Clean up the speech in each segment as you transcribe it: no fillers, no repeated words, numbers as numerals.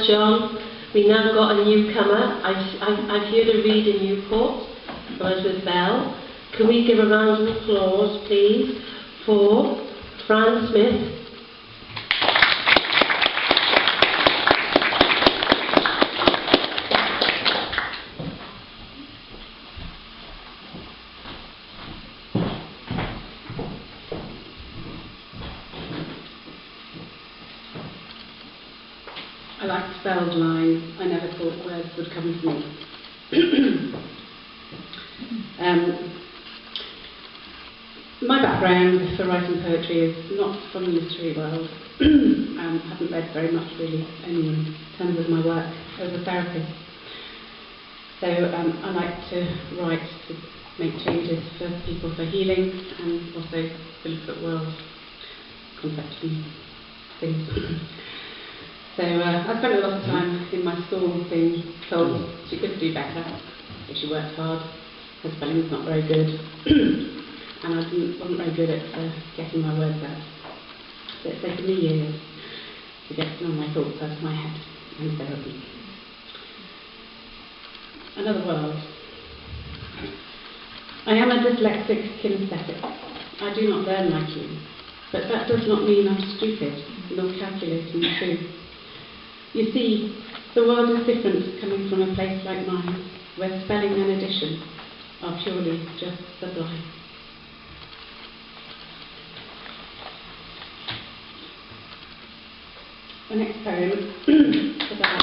John. We now got a newcomer. I've heard her read in Newport, I was with Belle. Can we give a round of applause, please, for Fran Smith? I liked Belle's line, I never thought words would come to me. My background for writing poetry is not from the literary world. I haven't read very much really, only in terms of my work as a therapist. So I like to write to make changes for people for healing and also to look at world concepts and things. So I spent a lot of time in my school being told she could do better if she worked hard. Her spelling was not very good, and I wasn't very good at getting my words out. So it's taken me years to get some of my thoughts out of my head and therapy. Another world. I am a dyslexic kinesthetic. I do not learn like you, but that does not mean I'm stupid nor calculating too. You see, the world is different coming from a place like mine, where spelling and addition are purely just sublime. The next poem is about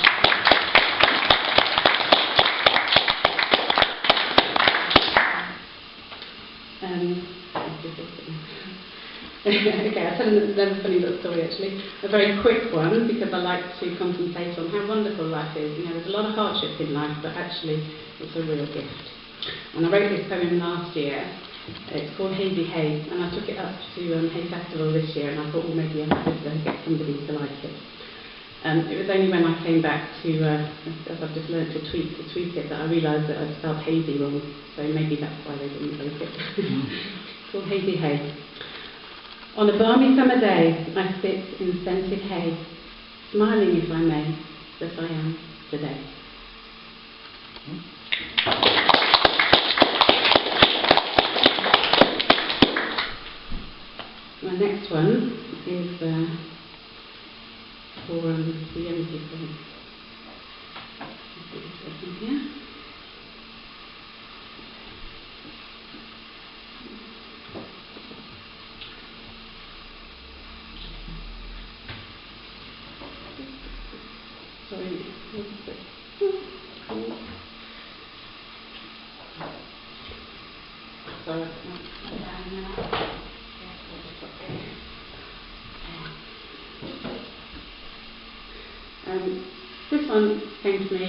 okay, I'll tell another funny little story actually. A very quick one, because I like to concentrate on how wonderful life is. You know, there's a lot of hardship in life, but actually it's a real gift. And I wrote this poem last year. It's called Hazy Hay, and I took it up to Hay Festival this year, and I thought, well, maybe I could get somebody to like it. It was only when I came back to, as I've just learned to tweet it, that I realised that I'd spelled hazy wrong, so maybe that's why they didn't like it. It's called Hazy Hay. On a balmy summer day, I sit in scented hay, smiling, if I may, that I am today. My next one is for the young people. Here. Sorry, this one came to me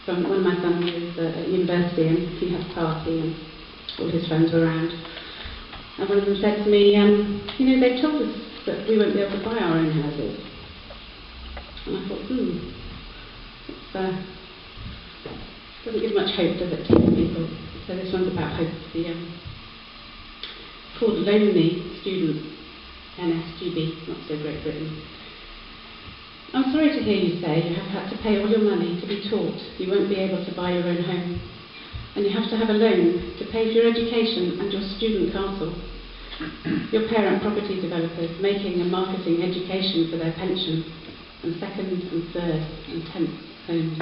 from one of my sons who was at university, and he had a party and all his friends were around. And one of them said to me, you know, they told us that we won't be able to buy our own houses. And I thought, it doesn't give much hope, does it, to people? So this one's about hope. Called Lonely Student, NSGB, not so Great Britain. I'm sorry to hear you say you have had to pay all your money to be taught you won't be able to buy your own home, and you have to have a loan to pay for your education and your student castle. Your parent property developers making and marketing education for their pension, and second and third and 10th homes.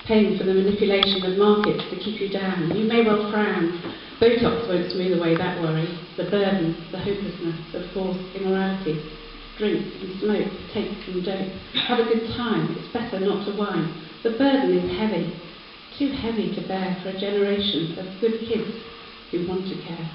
Paying for the manipulation of markets to keep you down. You may well frown. Botox won't smooth away that worry. The burden, the hopelessness, of course, immorality. Drink and smoke, take and dope. Have a good time, it's better not to whine. The burden is heavy, too heavy to bear for a generation of good kids who want to care.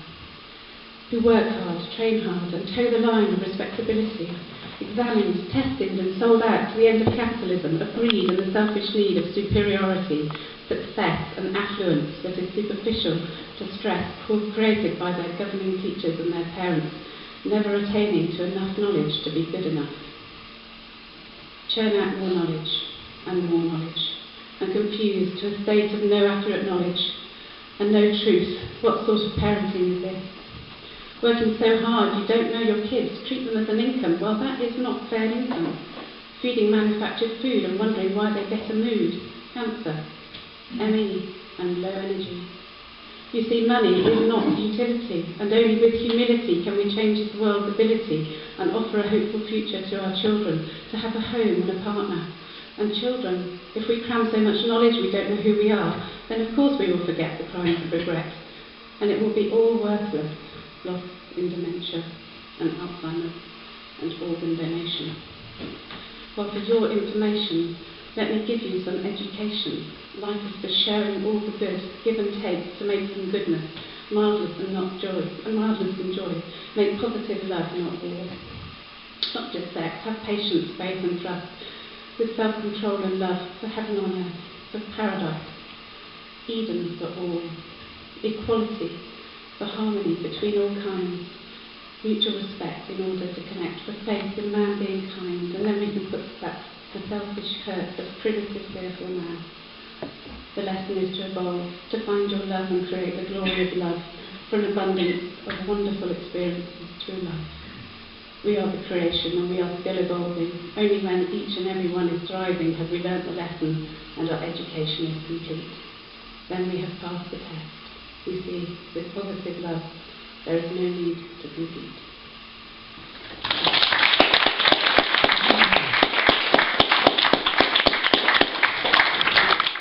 Who work hard, train hard, and toe the line of respectability, examined, tested, and sold out to the end of capitalism, of greed and the selfish need of superiority, success, and affluence that is superficial to stress, created by their governing teachers and their parents, never attaining to enough knowledge to be good enough. Churn out more knowledge, and confused to a state of no accurate knowledge, and no truth. What sort of parenting is this? Working so hard you don't know your kids, treat them as an income. Well, that is not fair income. Feeding manufactured food and wondering why they get a mood, cancer, ME and low energy. You see, money is not utility, and only with humility can we change this world's ability and offer a hopeful future to our children, to have a home and a partner. And children, if we cram so much knowledge we don't know who we are, then of course we will forget the crimes of regret, and it will be all worthless, lost in dementia and Alzheimer's and organ donation. Well, for your information, let me give you some education. Life is for sharing all the good, give and take, to make some goodness, mildness and not joy, and mildness and joy. Make positive love, not war. Not just sex, have patience, faith and trust, with self-control and love, for heaven on earth, for paradise, Eden for all, equality, for harmony between all kinds, mutual respect in order to connect, for faith in man being kind, and then we can put back the selfish hurt of primitive fearful man. The lesson is to evolve, to find your love and create the glory of love, for an abundance of wonderful experiences through life. We are the creation and we are still evolving. Only when each and every one is thriving have we learnt the lesson and our education is complete. Then we have passed the test. We see, with positive love, there is no need to compete.